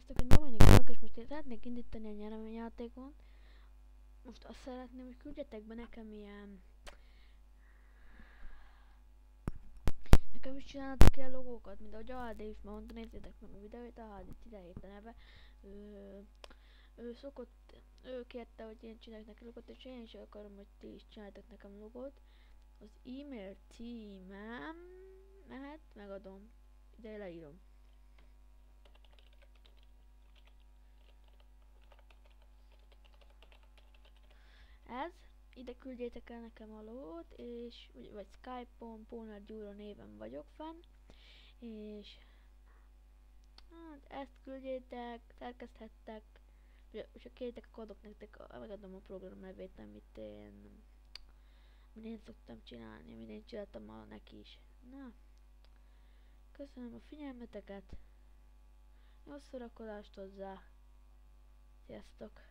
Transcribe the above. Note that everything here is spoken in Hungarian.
Sziasztok, én Dominik vagyok, és most én szeretnék indítani a nyereményjátékon. Most azt szeretném, hogy küldjetek be nekem ilyen... Nekem is csinálnatok ilyen logókat, mint ahogy a HD is már mondta, nézzétek meg a videóit, a HD 17 a neve. Ő szokott, ő kérte, hogy én csináljuk neki logót, és én is akarom, hogy ti is csináltak nekem logót. Az e-mail címem mehet, megadom, ide leírom. Ez, ide küldjétek el nekem a logót, és vagy Skype-on, Póner Gyuro néven vagyok fenn, és hát ezt küldjétek, szerkeszthettek, és ha kérjétek, akkor adok nektek, megadom a program nevét, amit én szoktam csinálni, amit én csináltam neki is. Na, köszönöm a figyelmeteket, jó szórakozást hozzá, sziasztok!